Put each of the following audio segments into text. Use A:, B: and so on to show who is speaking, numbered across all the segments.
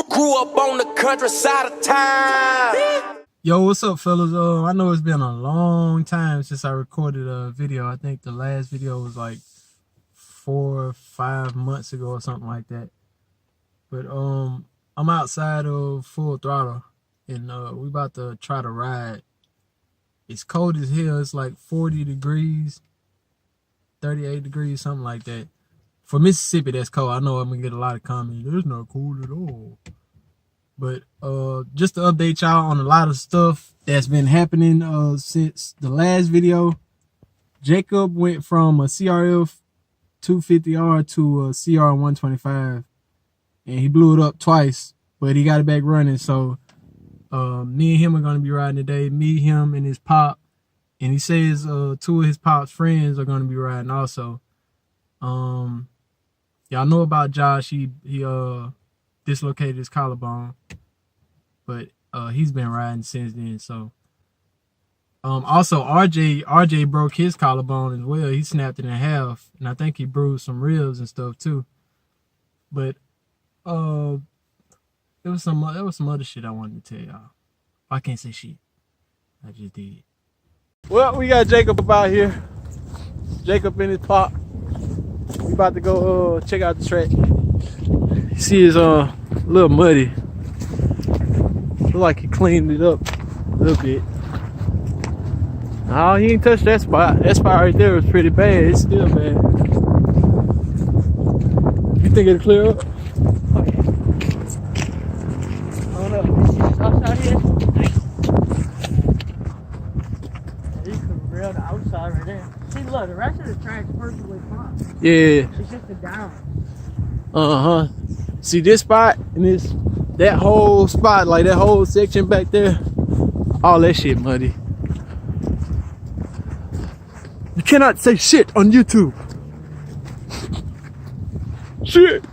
A: Grew up on the countryside of town.
B: Yo, what's up, fellas? I know it's been a long time since I recorded a video. I think the last video was like 4 or 5 months ago or something like that. But I'm outside of Full Throttle, and we about to try to ride. It's cold as hell. It's like 40 degrees, 38 degrees, something like that. For Mississippi, that's cold. I know I'm gonna get a lot of comments. It's not cold at all. But just to update y'all on a lot of stuff that's been happening since the last video. Jacob went from a CRF 250R to a CR 125, and he blew it up twice, but he got it back running. So me and him are gonna be riding today. Me, him, and his pop, and he says 2 of his pop's friends are gonna be riding also. Y'all know about Josh. He dislocated his collarbone, but he's been riding since then. So also RJ broke his collarbone as well. He snapped it in half, and I think he bruised some ribs and stuff too. But there was some other shit I wanted to tell y'all. I can't say shit. I just did. Well, we got Jacob out here. Jacob and his pop. We about to go check out the track. You see it's a little muddy. Look like he cleaned it up a little bit. Oh, he ain't touched that spot. That spot right there was pretty bad. It's still bad. You think it'll clear up?
C: Okay. Hold up. Outside here. You can rail the outside right there. See, look, the rest of the track's perfectly fine.
B: Yeah.
C: It's just the down.
B: See this spot and that whole spot, like that whole section back there, all that shit muddy. You cannot say shit on YouTube. Shit.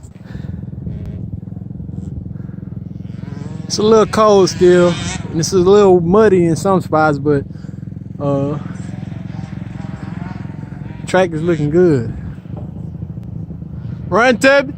B: It's a little cold still, and it's a little muddy in some spots, but track is looking good. Run, Tab.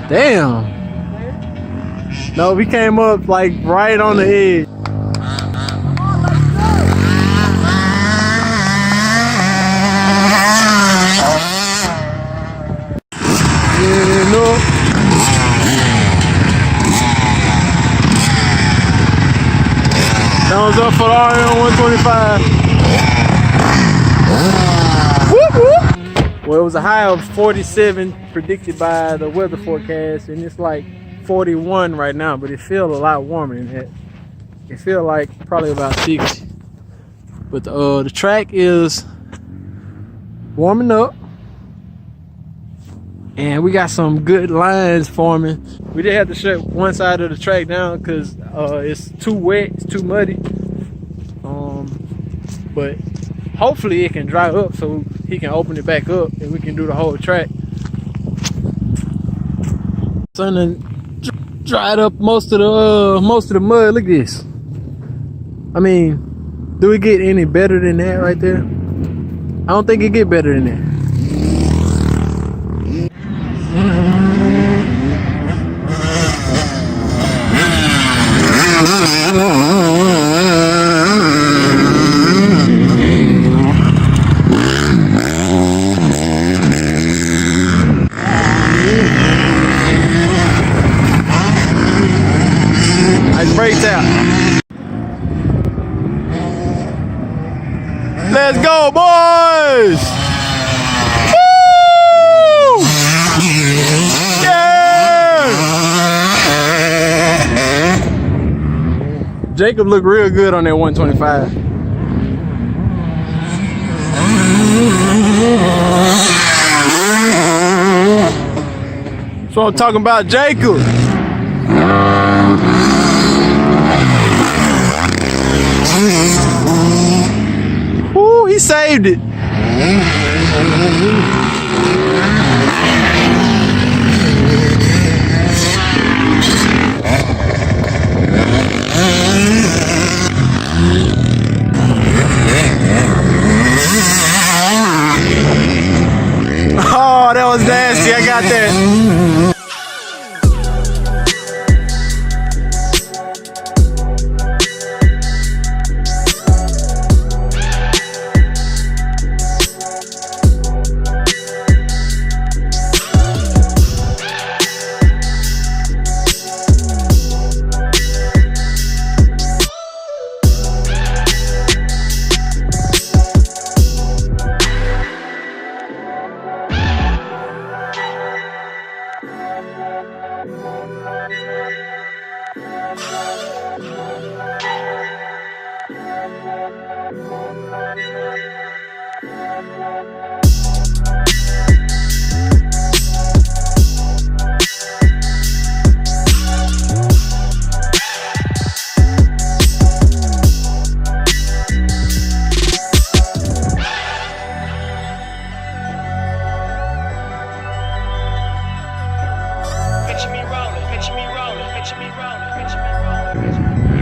B: Damn. No, we came up like right on the edge. Yeah, no. Thumbs up for the RM 125. Whoop, whoop. Well, it was a high of 47 predicted by the weather forecast, and it's like 41 right now, but it feels a lot warmer than that. It feels like probably about 60. But the track is warming up, and we got some good lines forming. We did have to shut one side of the track down because it's too wet, it's too muddy. But hopefully it can dry up so he can open it back up and we can do the whole track. Sun done dried up most of the mud. Look at this. I mean, do it get any better than that right there? I don't think it get better than that. Brakes out. Let's go, boys! Woo! Yeah! Jacob looked real good on that 125. what I'm talking about, Jacob. Woo, he saved it. Oh, that was nasty. I got that.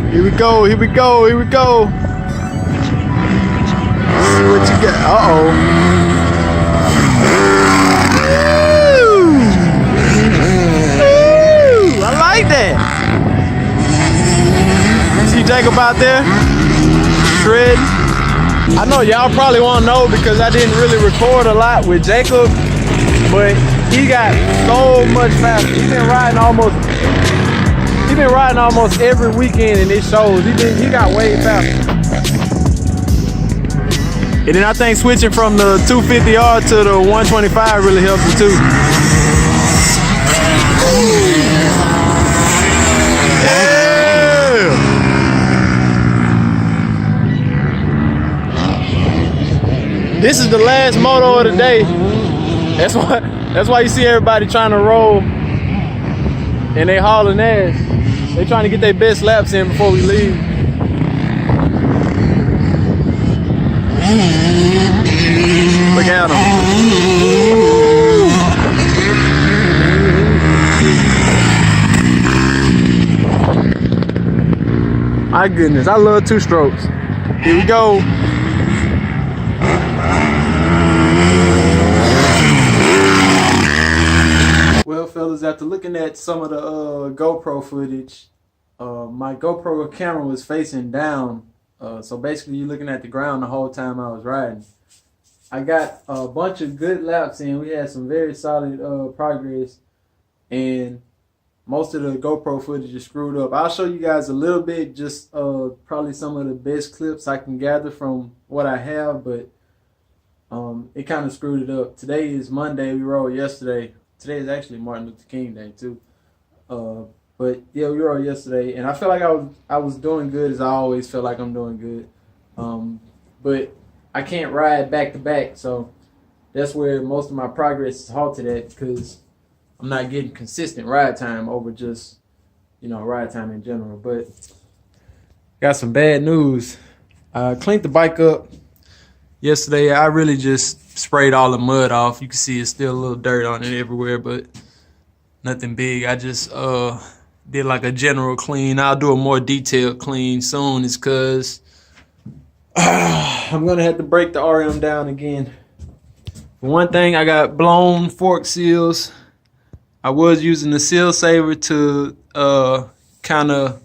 B: Here we go, here we go, here we go. See what you got. Uh-oh. I like that. See Jacob out there? Shred. I know y'all probably won't know because I didn't really record a lot with Jacob, but he got so much faster. He's been riding almost every weekend and it shows. He got way faster. And then I think switching from the 250R to the 125 really helped him too. Yeah! This is the last moto of the day. That's why you see everybody trying to roll and they hauling ass. They trying to get their best laps in before we leave. Look at them. My goodness, I love two strokes. Here we go. Well, fellas, after looking at some of the GoPro footage, my GoPro camera was facing down. So basically, you're looking at the ground the whole time I was riding. I got a bunch of good laps in. We had some very solid progress. And most of the GoPro footage is screwed up. I'll show you guys a little bit, just probably some of the best clips I can gather from what I have. But it kind of screwed it up. Today is Monday. We rode yesterday. Today is actually Martin Luther King Day too. But yeah, we rode yesterday, and I feel like I was doing good, as I always feel like I'm doing good. But I can't ride back to back, so that's where most of my progress is halted at, because I'm not getting consistent ride time over just, ride time in general. But got some bad news. I cleaned the bike up yesterday. I really just sprayed all the mud off. You can see it's still a little dirt on it everywhere, but nothing big. I just did like a general clean. I'll do a more detailed clean soon, is because I'm gonna have to break the RM down again. For one thing, I got blown fork seals. I was using the seal saver to kind of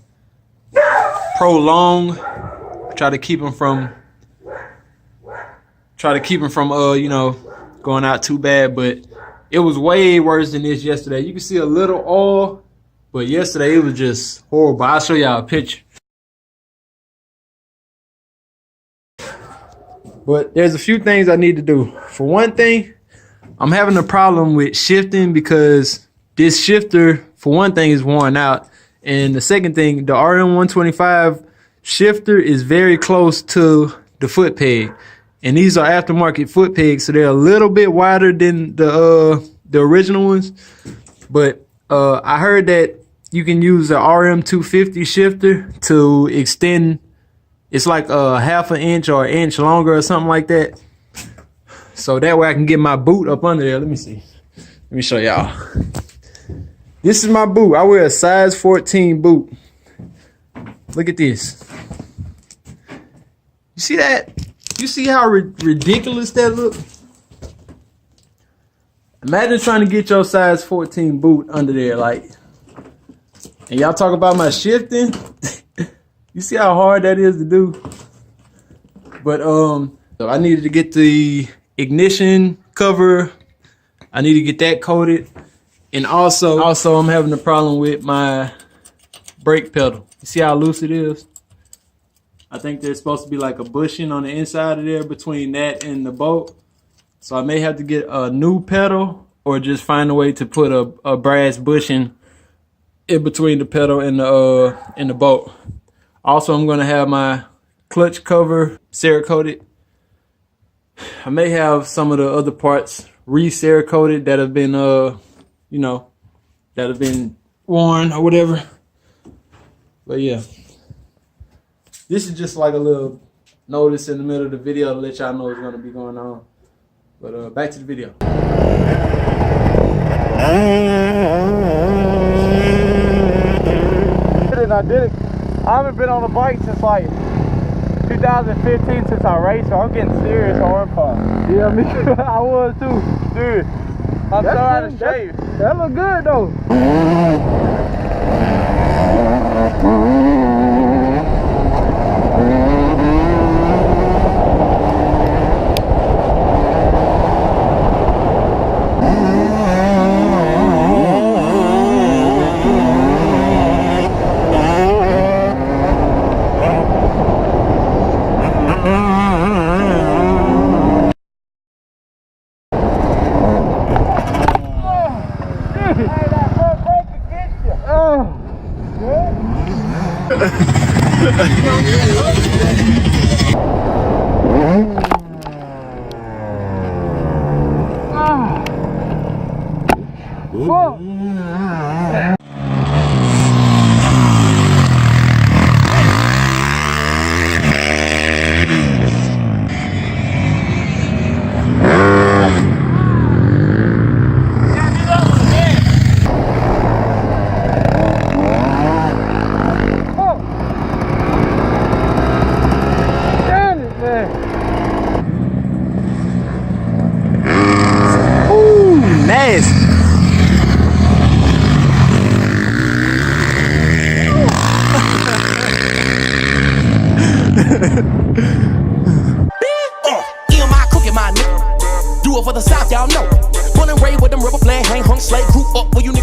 B: prolong, try to keep them from going out too bad, but it was way worse than this yesterday. You can see a little oil, but yesterday it was just horrible. I'll show y'all a picture. But there's a few things I need to do. For one thing, I'm having a problem with shifting because this shifter, for one thing, is worn out. And the second thing, the RM125 shifter is very close to the foot peg. And these are aftermarket foot pegs, so they're a little bit wider than the original ones. But I heard that you can use the RM250 shifter to extend. It's like a half an inch or an inch longer or something like that. So that way I can get my boot up under there. Let me see. Let me show y'all. This is my boot. I wear a size 14 boot. Look at this. You see that? You see how ridiculous that look? Imagine trying to get your size 14 boot under there, like, and y'all talk about my shifting. You see how hard that is to do? But so I needed to get the ignition cover. I need to get that coated. And also I'm having a problem with my brake pedal. You see how loose it is? I think there's supposed to be like a bushing on the inside of there between that and the bolt. So I may have to get a new pedal or just find a way to put a brass bushing in between the pedal and the bolt. Also, I'm gonna have my clutch cover Cerakoted. I may have some of the other parts re-Cerakoted that have been you know, that have been worn or whatever. But yeah, this is just like a little notice in the middle of the video to let y'all know what's gonna be going on. But back to the video.
D: I haven't been on a bike since like 2015 since I raced, so I'm getting serious hard pump.
B: Yeah, me too. I was too.
D: Dude, I'm so out of shape.
B: That look good though.
A: For the South, y'all know. Born and raised with them rubber flag, hang hung slave, grew up where you niggas